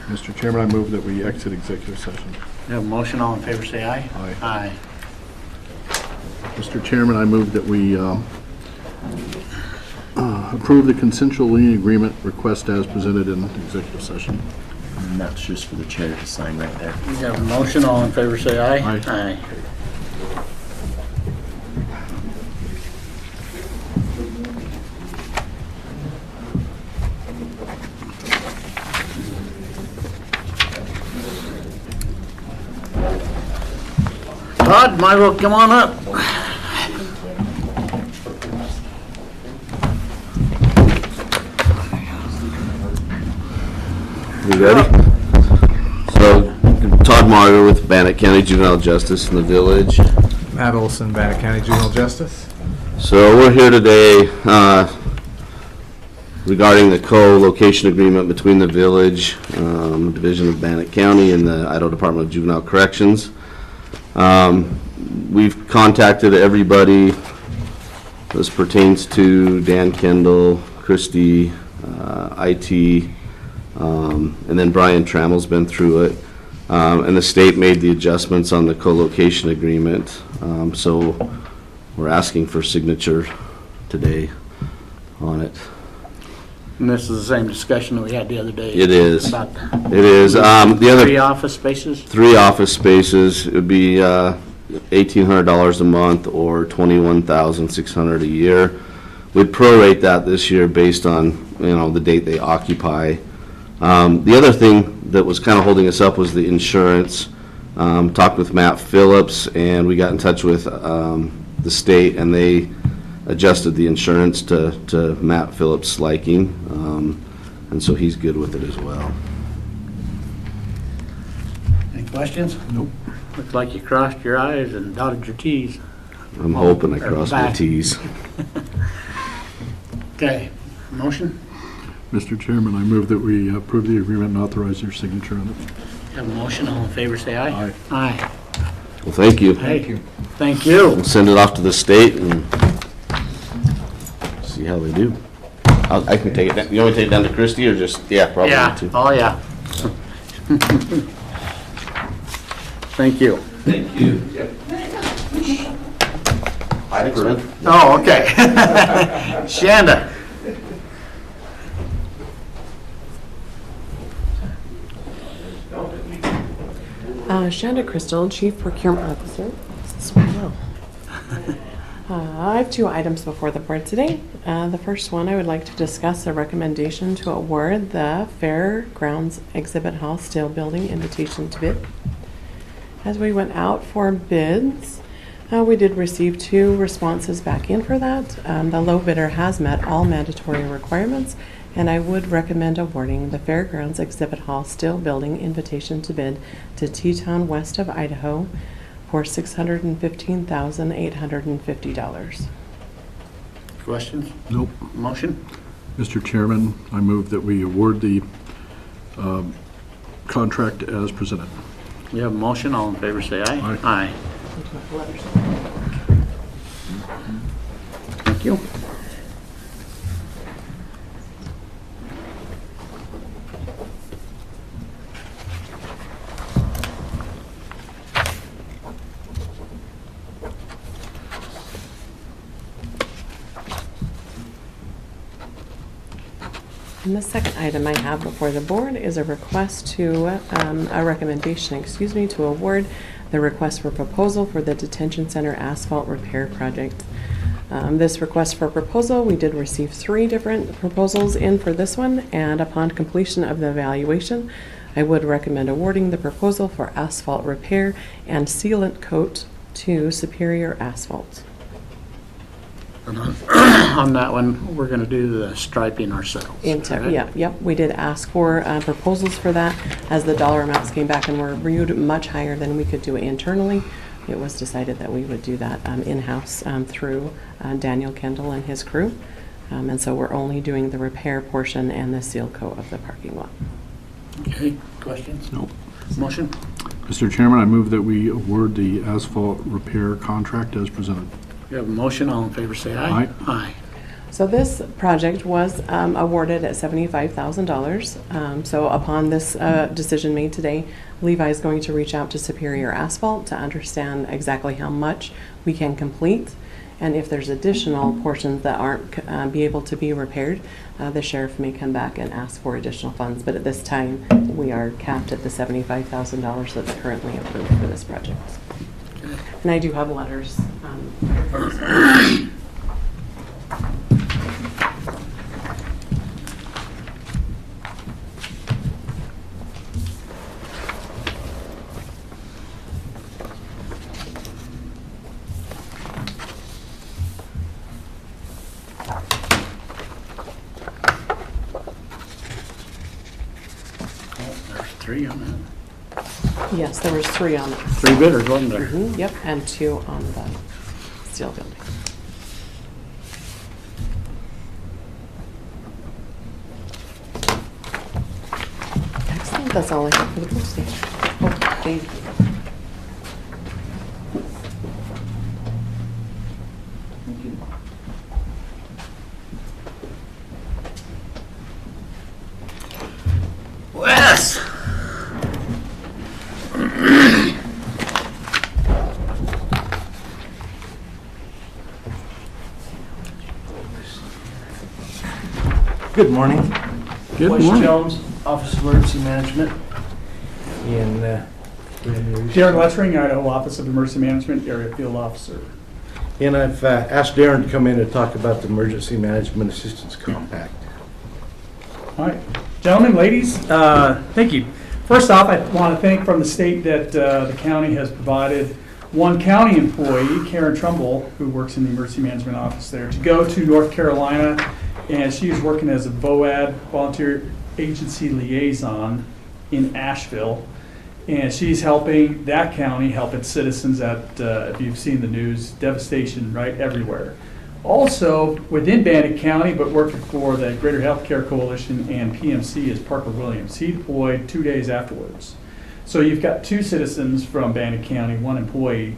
Mr. Chairman, I move that we exit executive session. We have a motion. All in favor, say aye. Aye. Aye. Mr. Chairman, I move that we approve the consensual lien agreement request as presented in executive session. And that's just for the chair to sign right there. We have a motion. All in favor, say aye. Aye. Aye. Todd, might as well come on up. You ready? So, Todd Marger with Bannock County Juvenile Justice in the Village. Matt Olson, Bannock County Juvenile Justice. So we're here today regarding the co-location agreement between the Village, Division of Bannock County, and the Idaho Department of Juvenile Corrections. We've contacted everybody. This pertains to Dan Kendall, Christie, IT, and then Brian Trammell's been through it. And the state made the adjustments on the co-location agreement. So we're asking for signature today on it. And this is the same discussion that we had the other day. It is. About It is. The other 3 office spaces. 3 office spaces, it would be $1,800 a month or $21,600 a year. We'd prorate that this year based on, the date they occupy. The other thing that was kind of holding us up was the insurance. Talked with Matt Phillips, and we got in touch with the state, and they adjusted the insurance to Matt Phillips' liking, and so he's good with it as well. Any questions? Nope. Looks like you crossed your I's and dotted your T's. I'm hoping I cross my T's. Okay, motion? Mr. Chairman, I move that we approve the agreement and authorize your signature on it. Have a motion, all in favor, say aye. Aye. Aye. Well, thank you. Hey, thank you. We'll send it off to the state and see how they do. I can take it down. You want me to take it down to Christie or just, probably Yeah, too. oh, yeah. Thank you. Thank you. Hi, Corinne. Oh, okay. Shanda. Shanda Crystal, Chief Procurement Officer. Is this one? No. I have 2 items before the board today. The first one, I would like to discuss a recommendation to award the Fairgrounds Exhibit Hall Steel Building invitation to bid. As we went out for bids, we did receive 2 responses back in for that. The low bidder has met all mandatory requirements, and I would recommend awarding the Fairgrounds Exhibit Hall Steel Building invitation to bid to Teton West of Idaho for $615,850. Questions? Nope. Motion? Mr. Chairman, I move that we award the contract as presented. We have a motion, all in favor, say aye. Aye. Aye. Thank you. And the second item I have before the board is a request to, a recommendation, to award the request for proposal for the detention center asphalt repair project. This request for proposal, we did receive 3 different proposals in for this one, and upon completion of the evaluation, I would recommend awarding the proposal for asphalt repair and sealant coat to Superior Asphalt. And on that one, we're gonna do the striping ourselves. correct? Yep, we did ask for proposals for that. As the dollar amounts came back and were reviewed much higher than we could do internally, it was decided that we would do that in-house through Daniel Kendall and his crew. And so we're only doing the repair portion and the seal coat of the parking lot. Okay, questions? Nope. Motion? Mr. Chairman, I move that we award the asphalt repair contract as presented. We have a motion, all in favor, say aye. Aye. Aye. So this project was awarded at $75,000. So upon this decision made today, Levi is going to reach out to Superior Asphalt to understand exactly how much we can complete. And if there's additional portions that aren't be able to be repaired, the sheriff may come back and ask for additional funds. But at this time, we are capped at the $75,000 that's currently approved for this project. And I do have letters. There's 3 on that. Yes, there was 3 on it. 3 bidders, wasn't there? Yep, and 2 on the steel building. Excellent, that's all I have for the posting. Oh, thank you. Wes! Good morning. Good Wes morning. Jones, Office of Emergency Management. And Darren Lettering, Idaho Office of Emergency Management, Area Field Officer. I've asked Darren to come in and talk about the Emergency Management Assistance Compact. All right, gentlemen, ladies, thank you. First off, I want to thank from the state that the county has provided one county employee, Karen Trumbull, who works in the Emergency Management Office there, to go to North Carolina, and she is working as a VOAD, Volunteer Agency Liaison, in Asheville. And she's helping that county help its citizens at, if you've seen the news, devastation right everywhere. Also, within Bannock County, but working for the Greater Healthcare Coalition and PMC, is Parker Williams. He deployed 2 days afterwards. So you've got 2 citizens from Bannock County, 1 employee,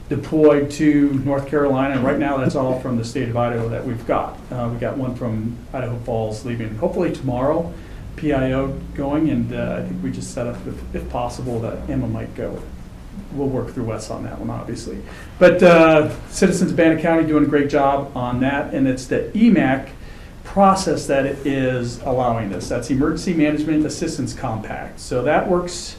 deployed to North Carolina. And right now, that's all from the state of Idaho that we've got. We got 1 from Idaho Falls leaving hopefully tomorrow. PIO going, and I think we just set up, if possible, that Emma might go. We'll work through Wes on that one, obviously. But citizens of Bannock County doing a great job on that, and it's the EMAC process that it is allowing this. That's Emergency Management Assistance Compact. So that works,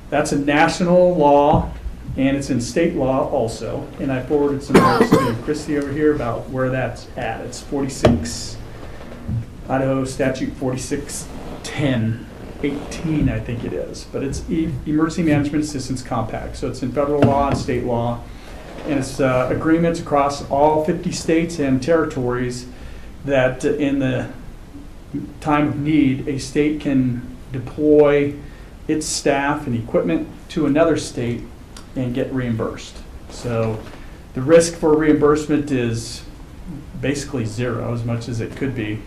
that's a national law, and it's in state law also. And I forwarded some notes to Christy over here about where that's at. It's 46, Idaho Statute 461018, I think it is. But it's Emergency Management Assistance Compact. So it's in federal law and state law. And it's agreements across all 50 states and territories that in the time of need, a state can deploy its staff and equipment to another state and get reimbursed. So the risk for reimbursement is basically 0, as much as it could be.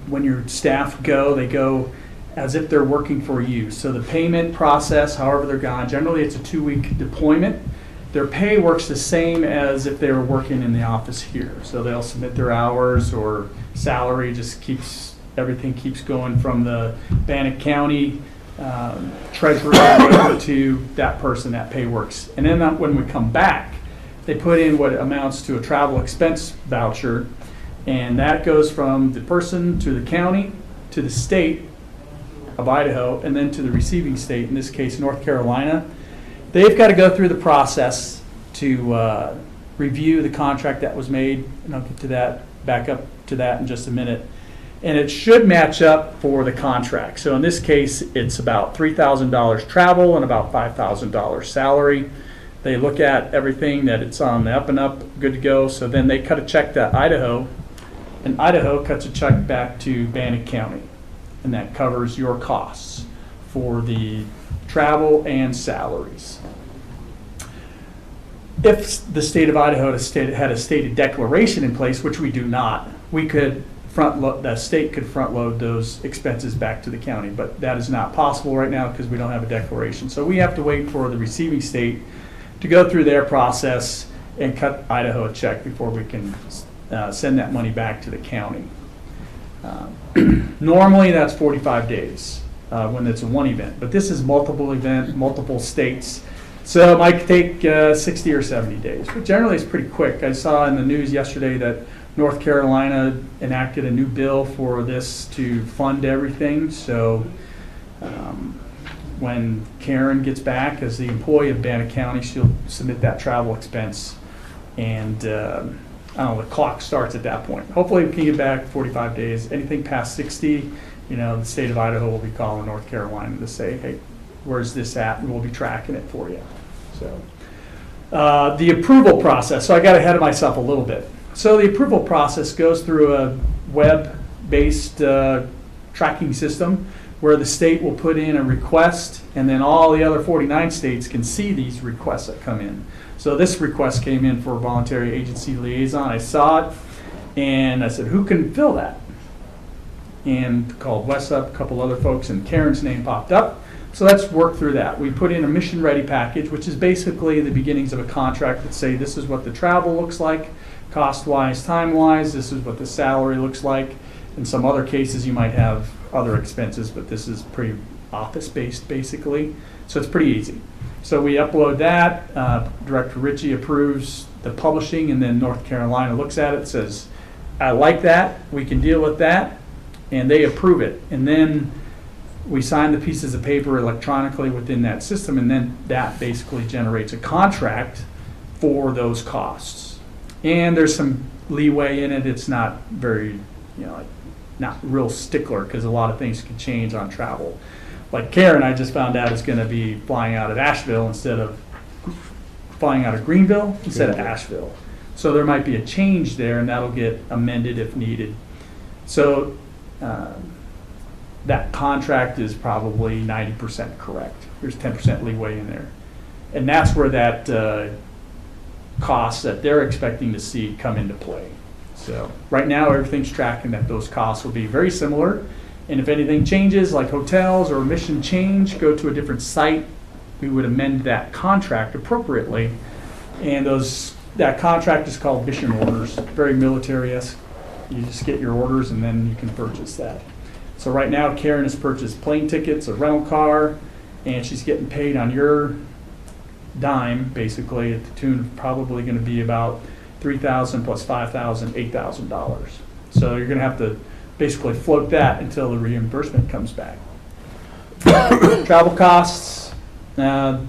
When your staff go, they go as if they're working for you. So the payment process, however they're gone, generally it's a 2-week deployment. Their pay works the same as if they were working in the office here. So they'll submit their hours, or salary just keeps, everything keeps going from the Bannock County treasurer to that person. That pay works. And then when we come back, they put in what amounts to a travel expense voucher, and that goes from the person to the county to the state of Idaho, and then to the receiving state, in this case North Carolina. They've got to go through the process to review the contract that was made, and I'll get to that, back up to that in just a minute. And it should match up for the contract. So in this case, it's about $3,000 travel and about $5,000 salary. They look at everything, that it's on the up and up, good to go. So then they cut a check to Idaho, and Idaho cuts a check back to Bannock County. And that covers your costs for the travel and salaries. If the state of Idaho had a stated declaration in place, which we do not, we could the state could front load those expenses back to the county, but that is not possible right now because we don't have a declaration. So we have to wait for the receiving state to go through their process and cut Idaho a check before we can send that money back to the county. Normally, that's 45 days when it's a one event, but this is multiple event, multiple states. So it might take 60 or 70 days, but generally it's pretty quick. I saw in the news yesterday that North Carolina enacted a new bill for this to fund everything. So when Karen gets back as the employee of Bannock County, she'll submit that travel expense, and I don't know, the clock starts at that point. Hopefully we can get back 45 days. Anything past 60, the state of Idaho will be calling North Carolina to say, hey, where's this at? And we'll be tracking it for you. So the approval process, so I got ahead of myself a little bit. So the approval process goes through a web-based tracking system where the state will put in a request, and then all the other 49 states can see these requests that come in. So this request came in for a voluntary agency liaison. I saw it, and I said, who can fill that? And called Wes up, a couple other folks, and Karen's name popped up. So let's work through that. We put in a mission ready package, which is basically the beginnings of a contract that say this is what the travel looks like, cost-wise, time-wise, this is what the salary looks like. In some other cases, you might have other expenses, but this is pretty office-based, basically. So it's pretty easy. So we upload that, Director Ritchie approves the publishing, and then North Carolina looks at it, says, I like that, we can deal with that, and they approve it. And then we sign the pieces of paper electronically within that system, and then that basically generates a contract for those costs. And there's some leeway in it. It's not very, not real stickler, because a lot of things can change on travel. Like Karen, I just found out is going to be flying out of Asheville instead of flying out of Greenville instead of Asheville. So there might be a change there, and that'll get amended if needed. So that contract is probably 90% correct. There's 10% leeway in there. And that's where that cost that they're expecting to see come into play. So right now, everything's tracking that those costs will be very similar. And if anything changes, like hotels or mission change, go to a different site, we would amend that contract appropriately. And that contract is called mission orders, very military-esque. You just get your orders and then you can purchase that. So right now, Karen has purchased plane tickets, a rental car, and she's getting paid on your dime, basically, at the tune of probably going to be about $3,000 plus $5,000, $8,000. So you're going to have to basically float that until the reimbursement comes back. Travel costs, those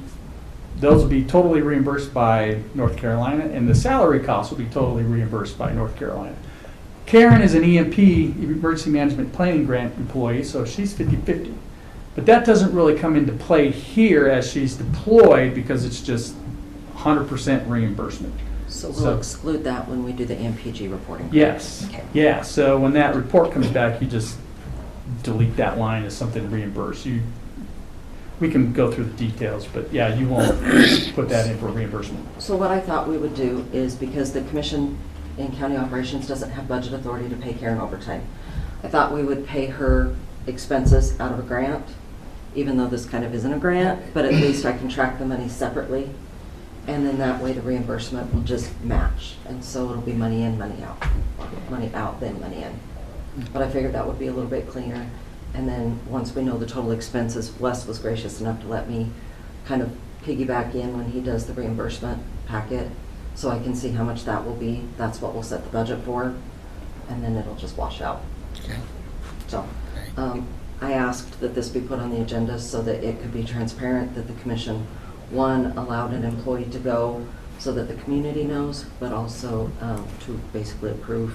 will be totally reimbursed by North Carolina, and the salary costs will be totally reimbursed by North Carolina. Karen is an EMP, Emergency Management Planning Grant employee, so she's 50-50. But that doesn't really come into play here as she's deployed, because it's just 100% reimbursement. So we'll exclude that when we do the MPG reporting? Yes. Okay. Yeah, so when that report comes back, you just delete that line as something reimbursed. We can go through the details, but yeah, you won't put that in for reimbursement. So what I thought we would do is, because the Commission in County Operations doesn't have budget authority to pay Karen overtime, I thought we would pay her expenses out of a grant, even though this kind of isn't a grant, but at least I can track the money separately. And then that way the reimbursement will just match. And so it'll be money in, money out. Money out, then money in. But I figured that would be a little bit cleaner. And then once we know the total expenses, Wes was gracious enough to let me kind of piggyback in when he does the reimbursement packet, so I can see how much that will be. That's what we'll set the budget for. And then it'll just wash out. Okay. So I asked that this be put on the agenda so that it could be transparent, that the Commission, one, allowed an employee to go so that the community knows, but also to basically approve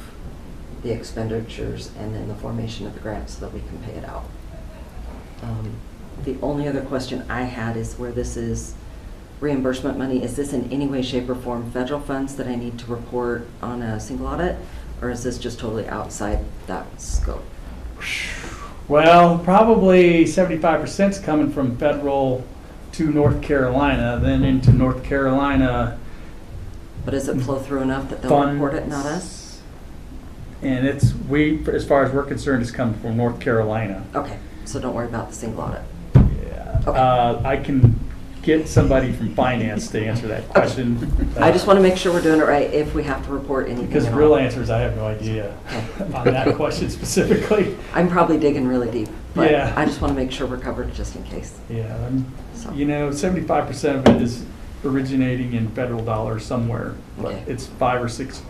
the expenditures and then the formation of the grant so that we can pay it out. The only other question I had is where this is reimbursement money, is this in any way, shape, or form federal funds that I need to report on a single audit, or is this just totally outside that scope? Well, probably 75% is coming from federal to North Carolina, then into North Carolina. But does it flow through enough that they'll report it, not us? And as far as we're concerned, it's coming from North Carolina. Okay, so don't worry about the single audit. Yeah. Okay. I can get somebody from finance to answer that question. I just want to make sure we're doing it right if we have to report anything Because at the real all. answer is I have no idea on that question specifically. I'm probably digging really deep, but Yeah. I just want to make sure we're covered just in case. Yeah, So, you know, 75% of it is originating in federal dollars somewhere, but Okay. it's 5 or 6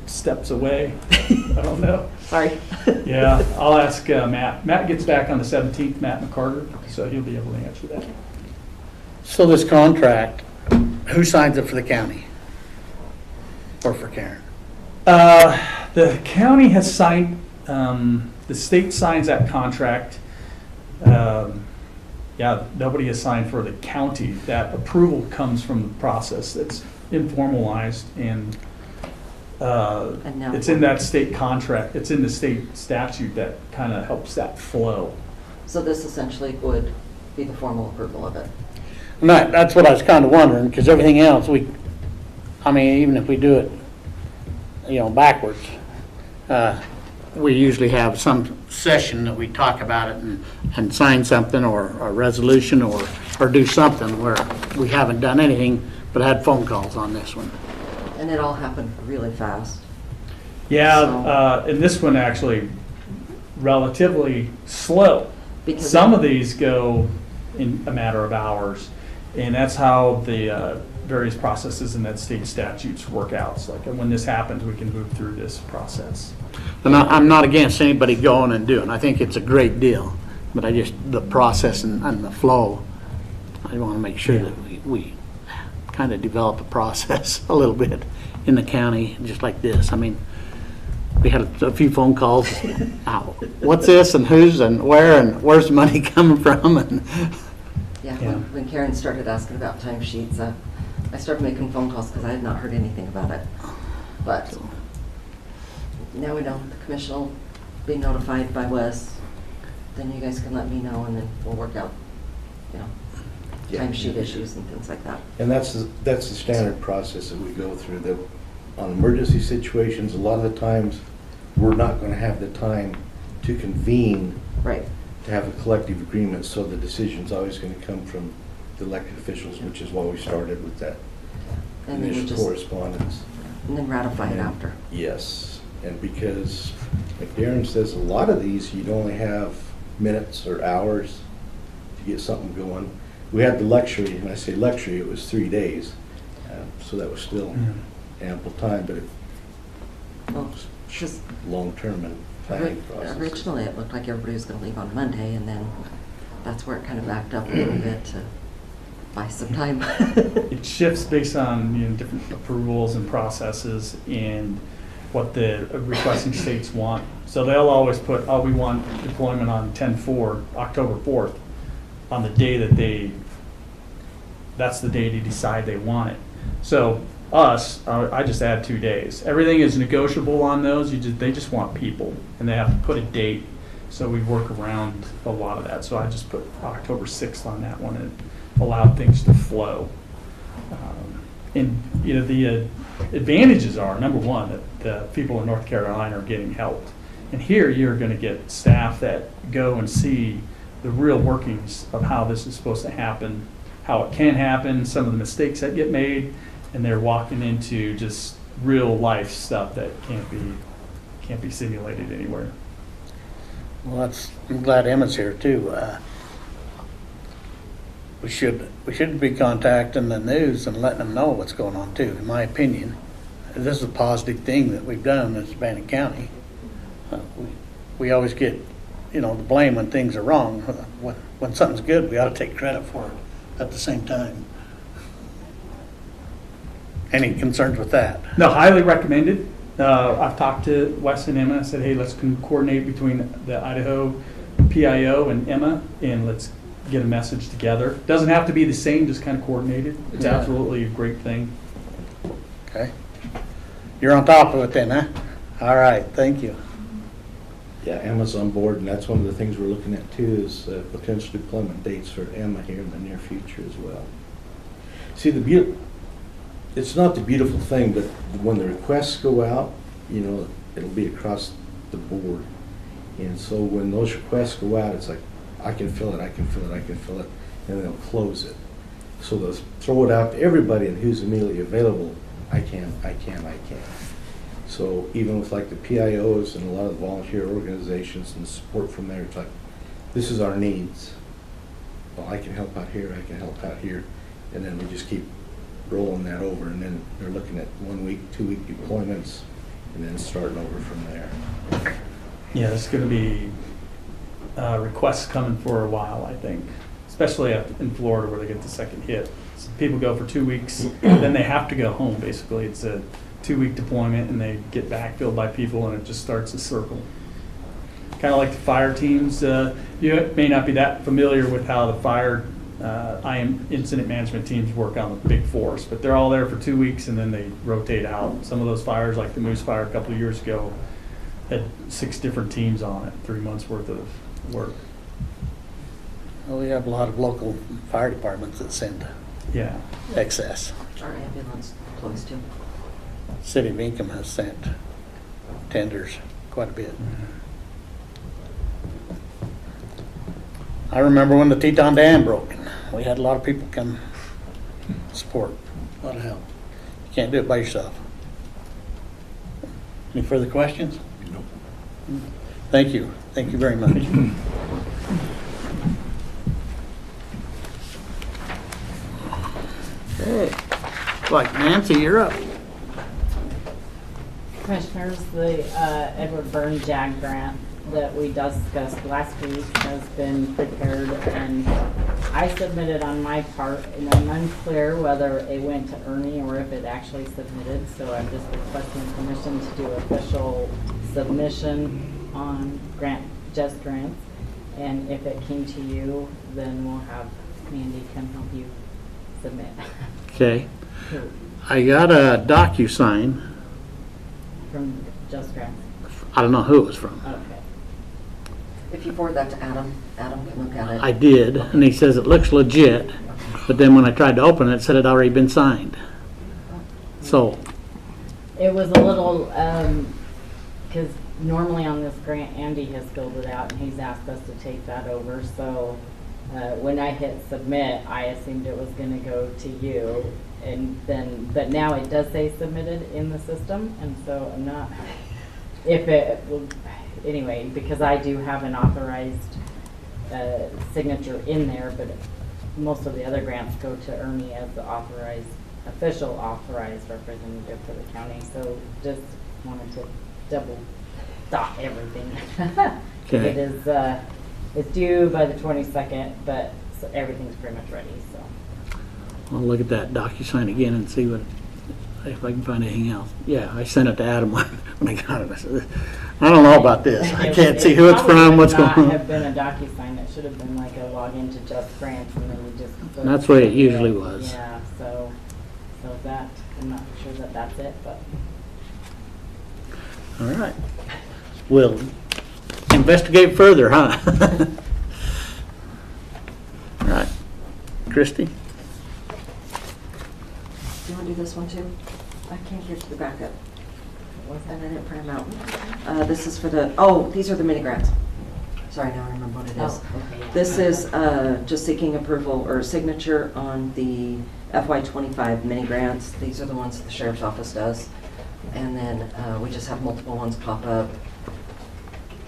steps away. I don't know. sorry. Yeah, I'll ask Matt. Matt gets back on the 17th, Matt McCarter, so he'll be able to answer that. So this contract, who signs it for the county? Or for Karen? The county has signed, the state signs that contract. Yeah, nobody has signed for the county. That approval comes from the process that's informalized and And now- it's in that state contract, it's in the state statute that kind of helps that flow. So this essentially would be the formal approval of it. And that's what I was kind of wondering, because everything else, I mean, even if we do it, backwards, we usually have some session that we talk about it and sign something, or a resolution, or do something, where we haven't done anything but had phone calls on this one. And it all happened really fast. Yeah, and this one actually relatively slow. Because Some of these go in a matter of hours, and that's how the various processes in that state statutes work out. It's like, when this happens, we can move through this process. And I'm not against anybody going and doing, I think it's a great deal, but the process and the flow, I want to make sure that we kind of develop a process a little bit in the county, just like this. I mean, we had a few phone calls, what's this, and who's, and where's the money coming from, and Yeah, Yeah. when Karen started asking about timesheets, I started making phone calls because I had not heard anything about it. But now we know, the commission will be notified by Wes, then you guys can let me know, and then we'll work out, Yeah. timesheet issues and things like that. And that's the standard process that we go through. That on emergency situations, a lot of the times, we're not going to have the time to convene Right. to have a collective agreement, so the decision's always going to come from the elected officials, which is why we started with that And then we initial just, correspondence. and then ratify it And- after. Yes, and because, like Darren says, a lot of these, you'd only have minutes or hours to get something going. We had the luxury, and I say luxury, it was 3 days, so that was still ample time, but it Well, was just long-term and planning process. originally, it looked like everybody was going to leave on Monday, and then that's where it kind of backed up a little bit to buy some time. It shifts based on, different approvals and processes and what the requesting states want. So they'll always put, we want deployment on 10/4, October 4th, on the day that's the day to decide they want it. So I just add 2 days. Everything is negotiable on those, they just want people, and they have to put a date. So we work around a lot of that. So I just put October 6th on that one and allowed things to flow. And, the advantages are, number one, that the people in North Carolina are getting helped. And here, you're going to get staff that go and see the real workings of how this is supposed to happen, how it can happen, some of the mistakes that get made, and they're walking into just real life stuff that can't be simulated anywhere. Well, I'm glad Emma's here too. We should be contacting the news and letting them know what's going on too, in my opinion. This is a positive thing that we've done in Bannock County. We always get, the blame when things are wrong. When something's good, we ought to take credit for it at the same time. Any concerns with that? No, highly recommended. I've talked to Wes and Emma. I said, hey, let's coordinate between the Idaho PIO and Emma, and let's get a message together. Doesn't have to be the same, just kind of coordinated. It's Yeah. absolutely a great thing. Okay. You're on top of it then, huh? All right, thank you. Yeah, Emma's on board, and that's one of the things we're looking at too, is potential deployment dates for Emma here in the near future as well. See, it's not the beautiful thing, but when the requests go out, it'll be across the board. And so when those requests go out, it's like, I can fill it, I can fill it, I can fill it, and they'll close it. So they'll throw it out to everybody and who's immediately available, I can. So even with like the PIOs and a lot of the volunteer organizations and support from there, it's like, this is our needs. Well, I can help out here, I can help out here. And then we just keep rolling that over, and then they're looking at 1 week, 2 week deployments, and then starting over from there. Yeah, there's going to be requests coming for a while, I think, especially up in Florida where they get the second hit. So people go for 2 weeks, then they have to go home, basically. It's a 2-week deployment, and they get backfilled by people, and it just starts a circle. Kind of like the fire teams. You may not be that familiar with how the fire incident management teams work on the big force, but they're all there for 2 weeks, and then they rotate out. Some of those fires, like the Moose Fire a couple of years ago, had 6 different teams on it, 3 months worth of work. Well, we have a lot of local fire departments that send Yeah. excess. Our ambulance employees too. City of Income has sent tenders quite a bit. I remember when the Teton Dam broke, we had a lot of people come support, a lot of help. You can't do it by yourself. Any further questions? Nope. Thank you. Thank you very much. Okay. Like Nancy, you're up. Commissioners, the Edward Byrne JAG grant that we discussed last week has been prepared, and I submitted on my part, and I'm unclear whether it went to Ernie or if it actually submitted, so I'm just requesting permission to do official submission on just grants, and if it came to you, then we'll have Mandy come help you submit. Okay. I got a DocuSign. From Just Grants. I don't know who it was from. Okay. If you forward that to Adam, Adam can look at it. I did, and he says it looks legit, but then when I tried to open it, it said it had already been signed. So, It was a little, because normally on this grant, Andy has filled it out, and he's asked us to take that over, so when I hit submit, I assumed it was gonna go to you, and then, but now it does say submitted in the system, and so I'm not, if it will, anyway, because I do have an authorized signature in there, but most of the other grants go to Ernie as the official authorized representative for the county, so just wanted to double dot everything. Okay. It is, it's due by the 22nd, but so everything's pretty much ready, so. I'll look at that DocuSign again and see what, if I can find anything else. Yeah, I sent it to Adam when I got it. I said, I don't know about this. I can't see who it's from, what's going It on. probably would not have been a DocuSign. It should have been like a login to Just Grants, and then you just. put- That's the way it usually was. Yeah, so that, I'm not sure that that's it, but. All right. We'll investigate further, huh? All right. Christie? Do you want to do this one too? I can't get to the backup. And I didn't print them out. This is for the, these are the mini grants. Sorry, now I remember what it is. Okay. This is just seeking approval or signature on the FY25 mini grants. These are the ones that the sheriff's office does. And then we just have multiple ones pop up.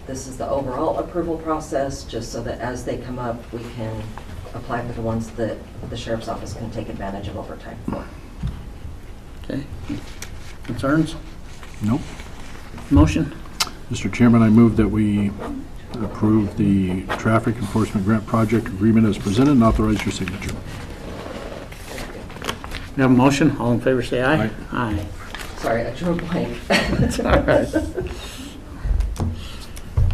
This is the overall approval process, just so that as they come up, we can apply for the ones that the sheriff's office can take advantage of over time for. Okay. Concerns? Nope. Motion? Mr. Chairman, I move that we approve the traffic enforcement grant project agreement as presented and authorize your signature. We have a motion. All in favor, say aye. Aye. Aye. Sorry, I drew a blank. That's all right.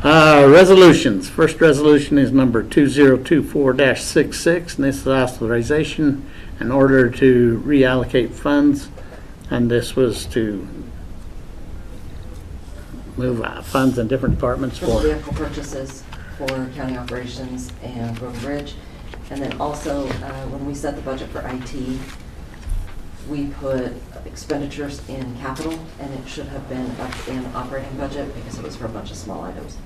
Resolutions. First resolution is number 2024-66, and this is authorization in order to reallocate funds, and this was to move funds in different departments For for. vehicle purchases for county operations and road and bridge. And then also, when we set the budget for IT, we put expenditures in capital, and it should have been up in operating budget because it was for a bunch of small items.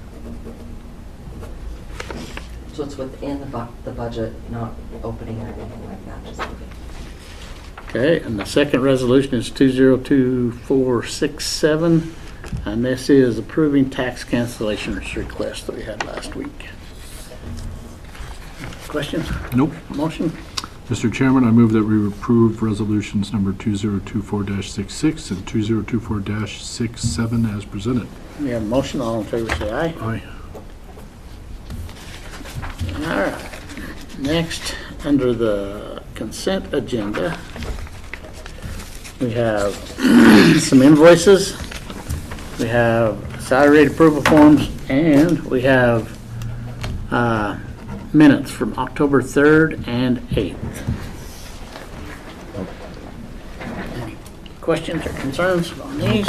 So it's within the budget, not opening or anything like that, just moving. Okay, and the second resolution is 202467, and this is approving tax cancellation request that we had last week. Questions? Nope. Motion? Mr. Chairman, I move that we approve resolutions number 2024-66 and 2024-67 as presented. We have a motion, all in favor say aye. Aye. All right. Next, under the consent agenda, we have some invoices, we have salary rate approval forms, and we have minutes from October 3rd and 8th. Any questions or concerns on these?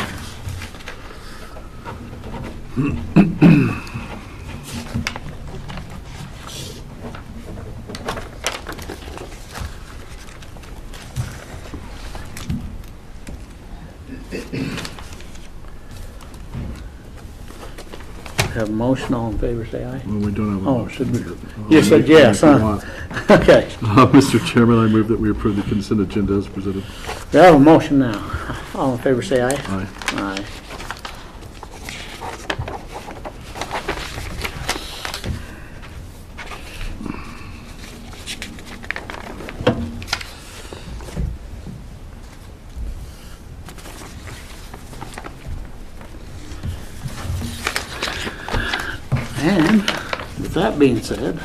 Have a motion, all in favor, say aye. Well, we don't have a Oh, motion. should we? I'll You said make yes, one if you huh? want. Okay, Mr. Chairman, I move that we approve the consent agenda as presented. we have a motion now. All in favor, say aye. Aye. Aye. And with that being said,